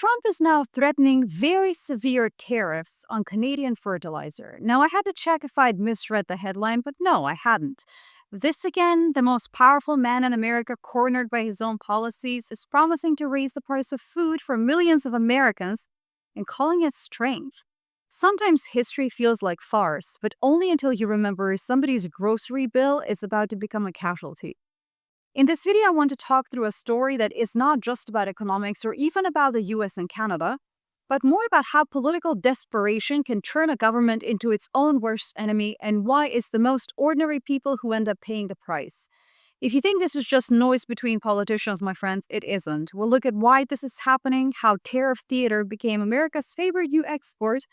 Trump is now threatening very severe tariffs on Canadian fertilizer. Now, I had to check if I'd misread the headline, but no, I hadn't. This again, the most powerful man in America, cornered by his own policies, is promising to raise the price of food for millions of Americans and calling it strength. Sometimes history feels like farce, but only until you remember somebody's grocery bill is about to become a casualty. In this video, I want to talk through a story that is not just about economics or even about the US and Canada, but more about how political desperation can turn a government into its own worst enemy and why it's the most ordinary people who end up paying the price. If you think this is just noise between politicians, my friends, it isn't. We'll look at why this is happening, how tariff theater became America's favorite new export,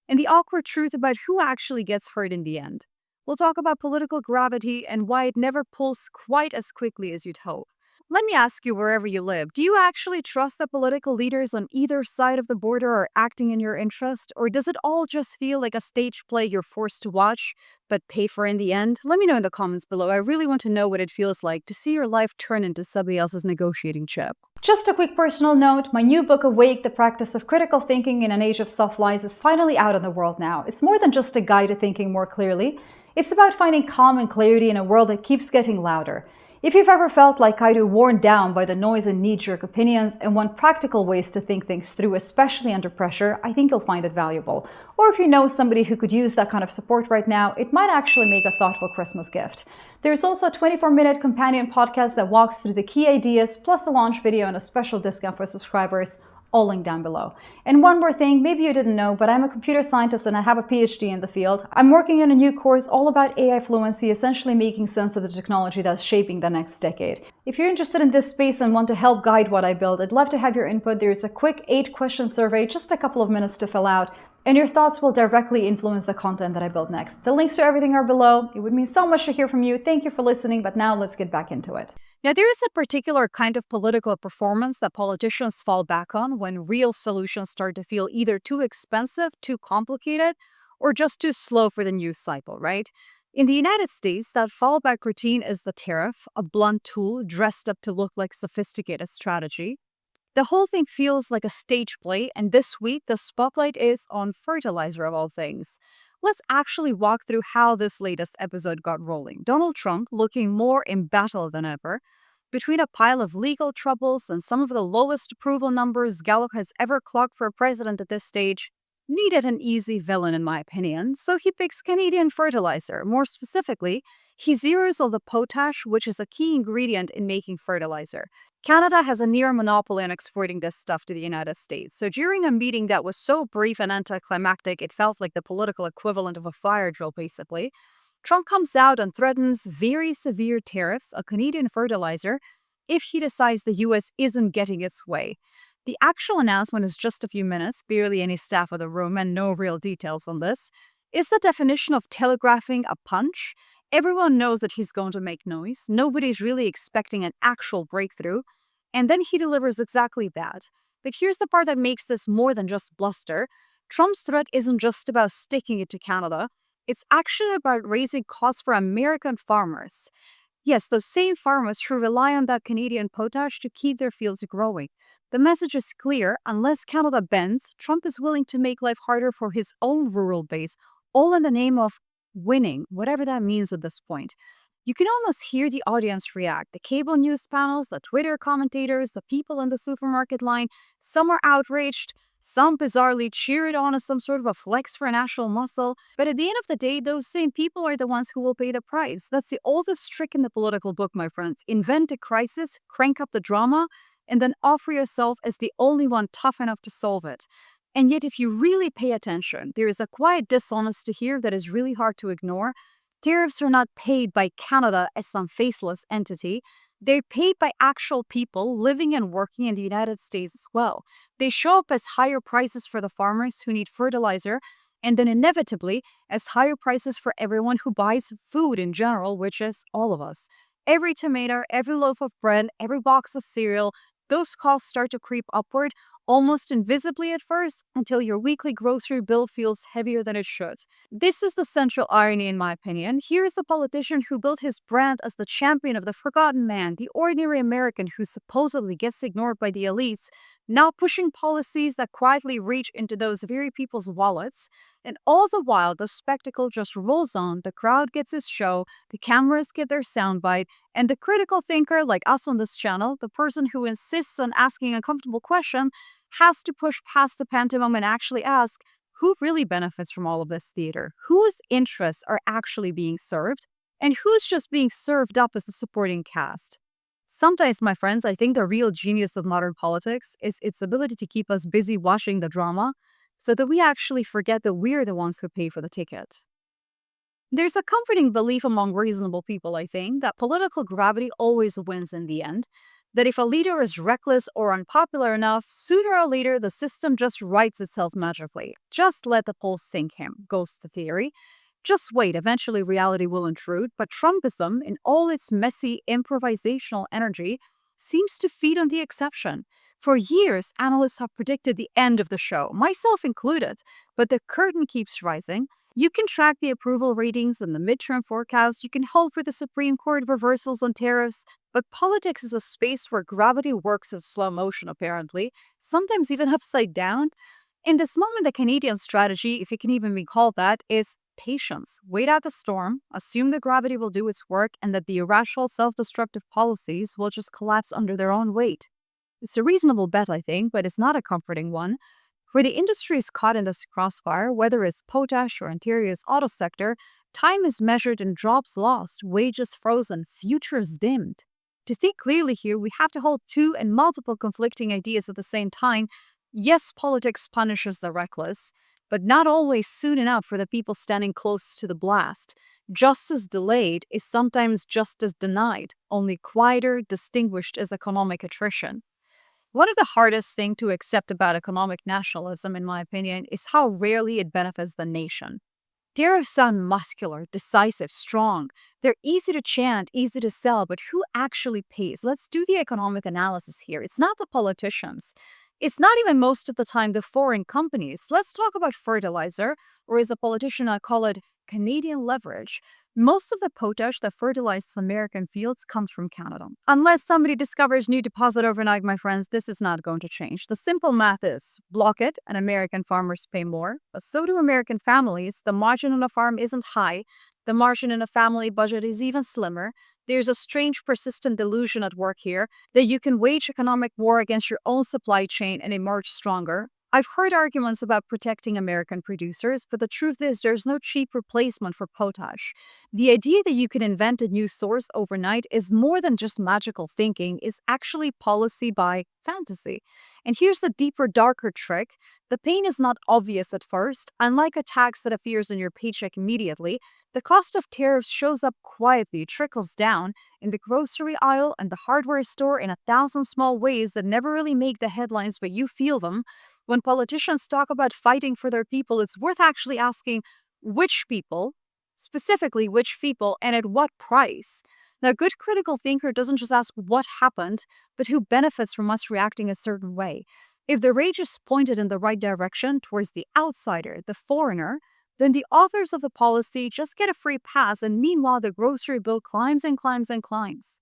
and the awkward truth about who actually gets hurt in the end. We'll talk about political gravity and why it never pulls quite as quickly as you'd hope. Let me ask you, wherever you live, do you actually trust that political leaders on either side of the border are acting in your interest? Or does it all just feel like a stage play you're forced to watch, but pay for in the end? Let me know in the comments below. I really want to know what it feels like to see your life turn into somebody else's negotiating chip. Just a quick personal note, my new book, Awake, The Practice of Critical Thinking in an Age of Soft Lies, is finally out in the world now. It's more than just a guide to thinking more clearly. It's about finding calm and clarity in a world that keeps getting louder. If you've ever felt like I do, worn down by the noise and knee-jerk opinions and want practical ways to think things through, especially under pressure, I think you'll find it valuable. Or if you know somebody who could use that kind of support right now, it might actually make a thoughtful Christmas gift. There's also a 24-minute companion podcast that walks through the key ideas, plus a launch video and a special discount for subscribers, all linked down below. And one more thing, maybe you didn't know, but I'm a computer scientist and I have a PhD in the field. I'm working on a new course all about AI fluency, essentially making sense of the technology that's shaping the next decade. If you're interested in this space and want to help guide what I build, I'd love to have your input. There's a quick 8-question survey, just a couple of minutes to fill out, and your thoughts will directly influence the content that I build next. The links to everything are below. It would mean so much to hear from you. Thank you for listening, but now let's get back into it. Now, there is a particular kind of political performance that politicians fall back on when real solutions start to feel either too expensive, too complicated, or just too slow for the news cycle, right? In the United States, that fallback routine is the tariff, a blunt tool dressed up to look like sophisticated strategy. The whole thing feels like a stage play, and this week the spotlight is on fertilizer of all things. Let's actually walk through how this latest episode got rolling. Donald Trump, looking more embattled than ever, between a pile of legal troubles and some of the lowest approval numbers Gallup has ever clocked for a president at this stage, needed an easy villain in my opinion, so he picks Canadian fertilizer. More specifically, he zeroes on the potash, which is a key ingredient in making fertilizer. Canada has a near monopoly on exporting this stuff to the United States, so during a meeting that was so brief and anticlimactic it felt like the political equivalent of a fire drill basically, Trump comes out and threatens very severe tariffs on Canadian fertilizer if he decides the US isn't getting its way. The actual announcement is just a few minutes, barely any staff of the room, and no real details on this. It's the definition of telegraphing a punch. Everyone knows that he's going to make noise. Nobody's really expecting an actual breakthrough. And then he delivers exactly that. But here's the part that makes this more than just bluster. Trump's threat isn't just about sticking it to Canada. It's actually about raising costs for American farmers. Yes, those same farmers who rely on that Canadian potash to keep their fields growing. The message is clear. Unless Canada bends, Trump is willing to make life harder for his own rural base, all in the name of winning, whatever that means at this point. You can almost hear the audience react. The cable news panels, the Twitter commentators, the people in the supermarket line. Some are outraged. Some bizarrely cheer it on as some sort of a flex for national muscle. But at the end of the day, those same people are the ones who will pay the price. That's the oldest trick in the political book, my friends. Invent a crisis, crank up the drama, and then offer yourself as the only one tough enough to solve it. And yet, if you really pay attention, there is a quiet dishonesty here that is really hard to ignore. Tariffs are not paid by Canada as some faceless entity. They're paid by actual people living and working in the United States as well. They show up as higher prices for the farmers who need fertilizer, and then inevitably as higher prices for everyone who buys food in general, which is all of us. Every tomato, every loaf of bread, every box of cereal, those costs start to creep upward almost invisibly at first, until your weekly grocery bill feels heavier than it should. This is the central irony, in my opinion. Here is a politician who built his brand as the champion of the forgotten man, the ordinary American who supposedly gets ignored by the elites, now pushing policies that quietly reach into those very people's wallets. And all the while, the spectacle just rolls on, the crowd gets its show, the cameras get their soundbite, and the critical thinker like us on this channel, the person who insists on asking a uncomfortable question, has to push past the pantomime and actually ask, who really benefits from all of this theater? Whose interests are actually being served? And who's just being served up as the supporting cast? Sometimes, my friends, I think the real genius of modern politics is its ability to keep us busy watching the drama so that we actually forget that we're the ones who pay for the ticket. There's a comforting belief among reasonable people, I think, that political gravity always wins in the end. That if a leader is reckless or unpopular enough, sooner or later the system just rights itself magically. Just let the polls sink him, goes the theory. Just wait, eventually reality will intrude. But Trumpism, in all its messy, improvisational energy, seems to feed on the exception. For years, analysts have predicted the end of the show, myself included, but the curtain keeps rising. You can track the approval ratings and the midterm forecast. You can hope for the Supreme Court reversals on tariffs. But politics is a space where gravity works in slow motion, apparently, sometimes even upside down. In this moment, the Canadian strategy, if it can even be called that, is patience. Wait out the storm, assume that gravity will do its work, and that the irrational, self destructive policies will just collapse under their own weight. It's a reasonable bet, I think, but it's not a comforting one. For the industries caught in this crossfire, whether it's potash or Ontario's auto sector, time is measured in jobs lost, wages frozen, futures dimmed. To think clearly here, we have to hold two and multiple conflicting ideas at the same time. Yes, politics punishes the reckless, but not always soon enough for the people standing close to the blast. Justice delayed is sometimes justice denied, only quieter, distinguished as economic attrition. One of the hardest things to accept about economic nationalism, in my opinion, is how rarely it benefits the nation. Tariffs sound muscular, decisive, strong. They're easy to chant, easy to sell, but who actually pays? Let's do the economic analysis here. It's not the politicians. It's not even most of the time the foreign companies. Let's talk about fertilizer, or as the politician I call it, Canadian leverage. Most of the potash that fertilizes American fields comes from Canada. Unless somebody discovers new deposit overnight, my friends, this is not going to change. The simple math is block it and American farmers pay more, but so do American families. The margin on a farm isn't high. The margin in a family budget is even slimmer. There's a strange, persistent delusion at work here that you can wage economic war against your own supply chain and emerge stronger. I've heard arguments about protecting American producers, but the truth is there's no cheap replacement for potash. The idea that you can invent a new source overnight is more than just magical thinking, it's actually policy by fantasy. And here's the deeper, darker trick. The pain is not obvious at first. Unlike a tax that appears in your paycheck immediately, the cost of tariffs shows up quietly, trickles down in the grocery aisle and the hardware store in 1,000 small ways that never really make the headlines, but you feel them. When politicians talk about fighting for their people, it's worth actually asking which people, specifically which people, and at what price. Now, a good critical thinker doesn't just ask what happened, but who benefits from us reacting a certain way. If the rage is pointed in the right direction towards the outsider, the foreigner, then the authors of the policy just get a free pass, and meanwhile, the grocery bill climbs and climbs and climbs.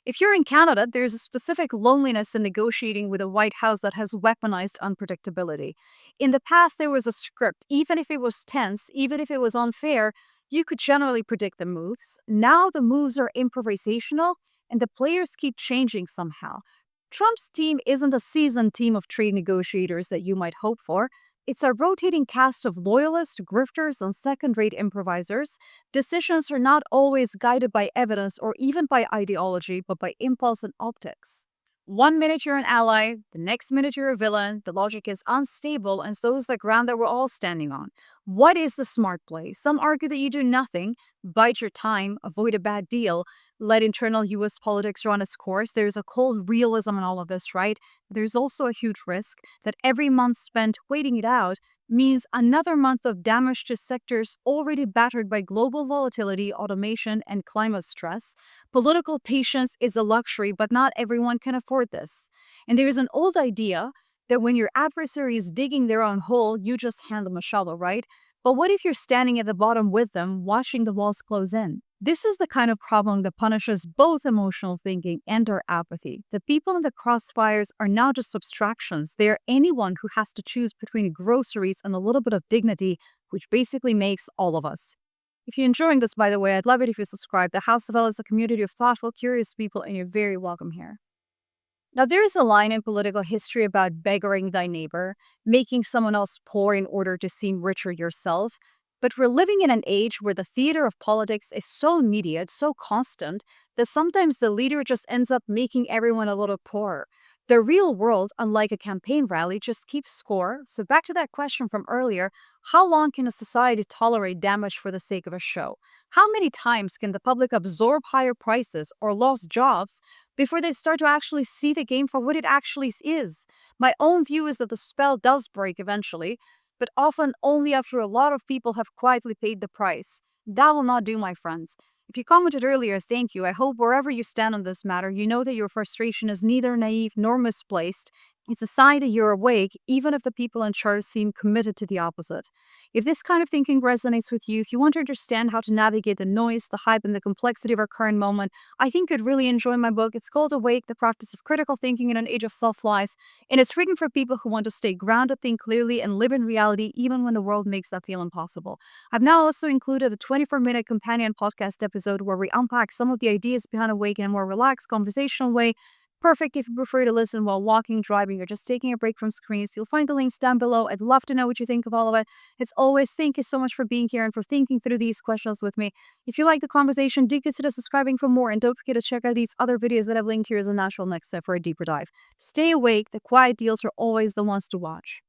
If you're in Canada, there's a specific loneliness in negotiating with a White House that has weaponized unpredictability. In the past, there was a script. Even if it was tense, even if it was unfair, you could generally predict the moves. Now the moves are improvisational and the players keep changing somehow. Trump's team isn't a seasoned team of trade negotiators that you might hope for. It's a rotating cast of loyalists, grifters, and second rate improvisers. Decisions are not always guided by evidence or even by ideology, but by impulse and optics. One minute you're an ally, the next minute you're a villain. The logic is unstable, and so is the ground that we're all standing on. What is the smart play? Some argue that you do nothing, bide your time, avoid a bad deal, let internal US politics run its course. There's a cold realism in all of this, right? There's also a huge risk that every month spent waiting it out means another month of damage to sectors already battered by global volatility, automation, and climate stress. Political patience is a luxury, but not everyone can afford this. And there is an old idea that when your adversary is digging their own hole, you just hand them a shovel, right? But what if you're standing at the bottom with them, watching the walls close in? This is the kind of problem that punishes both emotional thinking and our apathy. The people in the crossfires are not just abstractions, they are anyone who has to choose between groceries and a little bit of dignity, which basically makes all of us. If you're enjoying this, by the way, I'd love it if you subscribe. The House of L is a community of thoughtful, curious people, and you're very welcome here. Now, there is a line in political history about beggaring thy neighbor, making someone else poor in order to seem richer yourself. But we're living in an age where the theater of politics is so immediate, so constant, that sometimes the leader just ends up making everyone a little poorer. The real world, unlike a campaign rally, just keeps score. So, back to that question from earlier, how long can a society tolerate damage for the sake of a show? How many times can the public absorb higher prices or lost jobs before they start to actually see the game for what it actually is? My own view is that the spell does break eventually, but often only after a lot of people have quietly paid the price. That will not do, my friends. If you commented earlier, thank you. I hope wherever you stand on this matter, you know that your frustration is neither naive nor misplaced. It's a sign that you're awake, even if the people in charge seem committed to the opposite. If this kind of thinking resonates with you, if you want to understand how to navigate the noise, the hype, and the complexity of our current moment, I think you'd really enjoy my book. It's called Awake, The Practice of Critical Thinking in an Age of Self-Lies, and it's written for people who want to stay grounded, think clearly, and live in reality even when the world makes that feel impossible. I've now also included a 24-minute companion podcast episode where we unpack some of the ideas behind Awake in a more relaxed, conversational way. Perfect if you prefer to listen while walking, driving, or just taking a break from screens. You'll find the links down below. I'd love to know what you think of all of it. As always, thank you so much for being here and for thinking through these questions with me. If you like the conversation, do consider subscribing for more, and don't forget to check out these other videos that I've linked here as a natural next step for a deeper dive. Stay awake. The quiet deals are always the ones to watch.